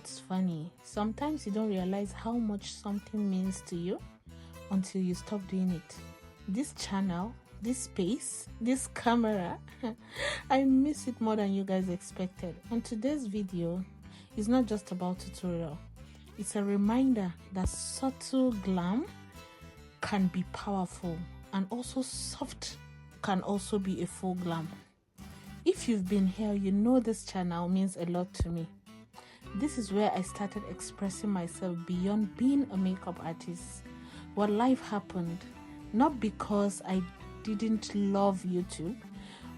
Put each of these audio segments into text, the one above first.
what's funny? Sometimes you don't realize how much something means to you until you stop doing it. This channel, this space, this camera, I miss it more than you guys expected. And today's video is not just about tutorial. It's a reminder that subtle glam can be powerful, and also soft can also be a full glam. If you've been here, you know this channel means a lot to me. This is where I started expressing myself beyond being a makeup artist. But life happened, not because I didn't love YouTube,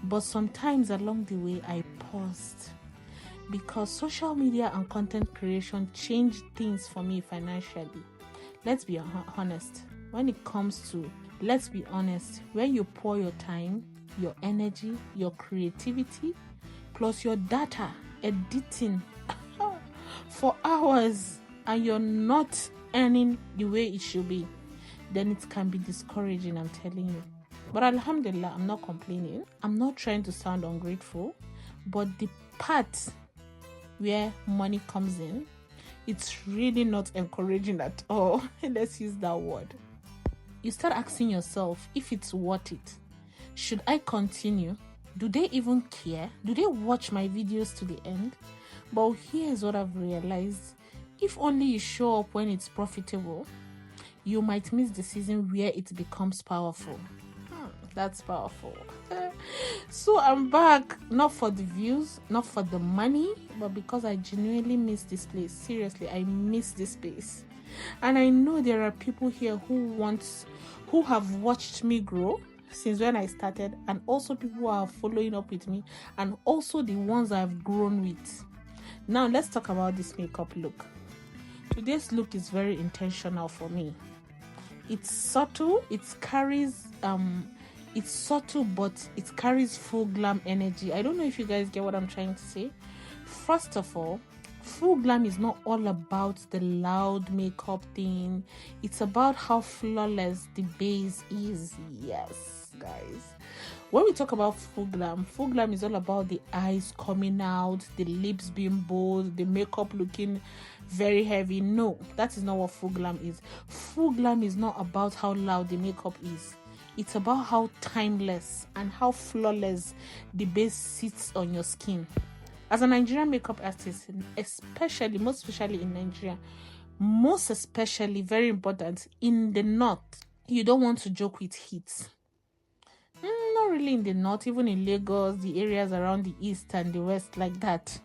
but sometimes along the way I paused. Because social media and content creation changed things for me financially. Let's be honest. When it comes to, let's be honest, when you pour your time, your energy, your creativity, plus your data, editing for hours, and you're not earning the way it should be, then it can be discouraging, I'm telling you. But alhamdulillah, I'm not complaining. I'm not trying to sound ungrateful, but the part where money comes in, it's really not encouraging at all. Let's use that word. You start asking yourself if it's worth it. Should I continue? Do they even care? Do they watch my videos to the end? But here's what I've realized. If only you show up when it's profitable, you might miss the season where it becomes powerful. That's powerful. So I'm back, not for the views, not for the money, but because I genuinely miss this place. Seriously, I miss this space. And I know there are people here who have watched me grow since when I started, and also people who are following up with me, and also the ones I've grown with. Now let's talk about this makeup look. Today's look is very intentional for me. It's subtle, it's subtle, but it carries full glam energy. I don't know if you guys get what I'm trying to say. First of all, full glam is not all about the loud makeup thing. It's about how flawless the base is. Yes, guys. When we talk about full glam is all about the eyes coming out, the lips being bold, the makeup looking very heavy. No, that is not what full glam is. Full glam is not about how loud the makeup is. It's about how timeless and how flawless the base sits on your skin. As a Nigerian makeup artist, most especially in Nigeria, most especially, very important, in the north, you don't want to joke with heat. Not really in the north, even in Lagos, the areas around the east and the west like that.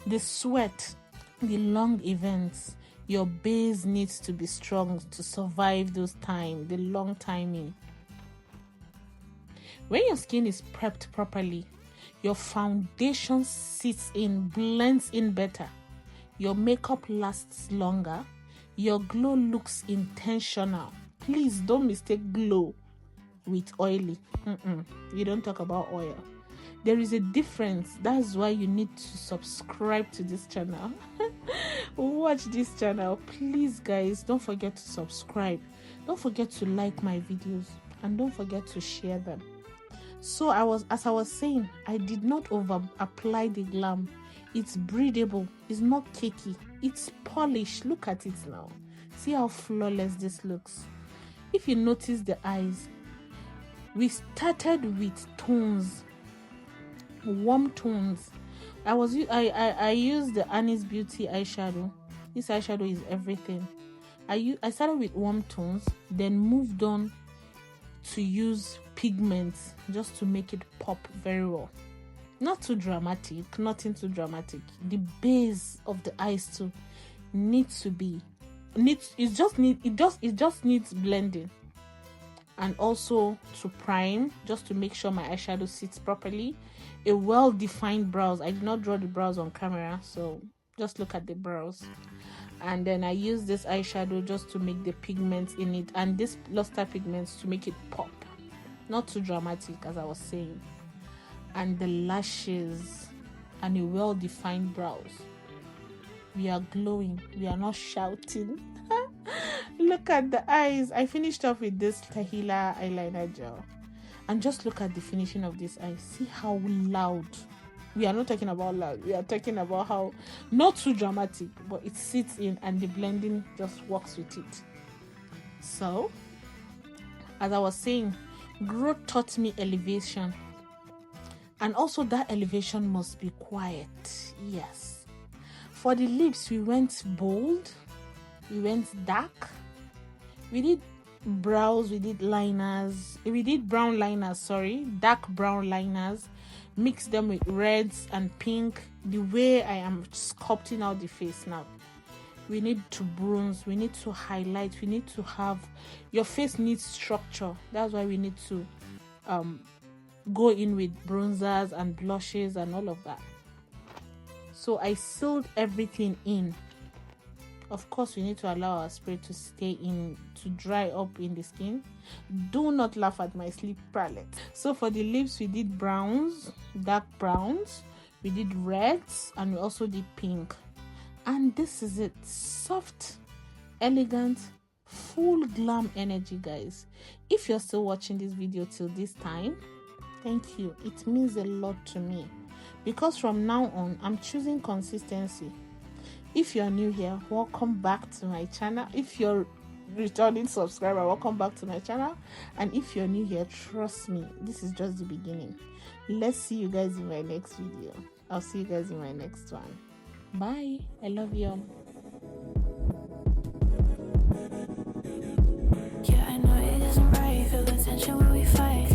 The sweat, the long events, your base needs to be strong to survive those times, the long timing. When your skin is prepped properly, your foundation sits in, blends in better. Your makeup lasts longer. Your glow looks intentional. Please don't mistake glow with oily. We don't talk about oil. There is a difference. That's why you need to subscribe to this channel. Watch this channel. Please, guys, don't forget to subscribe. Don't forget to like my videos. And don't forget to share them. So as I was saying, I did not over apply the glam. It's breathable. It's not cakey. It's polished. Look at it now. See how flawless this looks. If you notice the eyes, we started with tones, warm tones. I used the Annie's Beauty eyeshadow. This eyeshadow is everything. I started with warm tones, then moved on to use pigments just to make it pop very well. Not too dramatic, nothing too dramatic. The base of the eyes too it just needs blending, and also to prime, just to make sure my eyeshadow sits properly. A well-defined brows. I did not draw the brows on camera, so just look at the brows. And then I use this eyeshadow just to make the pigments in it, and this luster pigments to make it pop. Not too dramatic, as I was saying. And the lashes and a well-defined brows. We are glowing. We are not shouting. Look at the eyes. I finished off with this Tahila eyeliner gel. And just look at the finishing of this eye. See how loud We are not talking about loud. We are talking about how not too dramatic, but it sits in and the blending just works with it. So, as I was saying, growth taught me elevation. And also that elevation must be quiet. Yes. For the lips, we went bold. We went dark. We did brows, we did liners. We did brown liners, dark brown liners. Mix them with reds and pink. The way I am sculpting out the face now. We need to bronze. We need to highlight. We need to have... Your face needs structure. That's why we need to go in with bronzers and blushes and all of that. So I sealed everything in. Of course, we need to allow our spray to stay in, to dry up in the skin. Do not laugh at my sleep palette. So for the lips, we did browns, dark browns. We did reds, and we also did pink. And this is it. Soft, elegant, full glam energy, guys. If you're still watching this video till this time, thank you. It means a lot to me. Because from now on, I'm choosing consistency. If you're new here, welcome back to my channel. If you're returning subscriber, welcome back to my channel. And if you're new here, trust me, this is just the beginning. Let's see you guys in my next video. I'll see you guys in my next one. Bye. I love you all. Yeah, I know it isn't right. Feel the tension when we fight.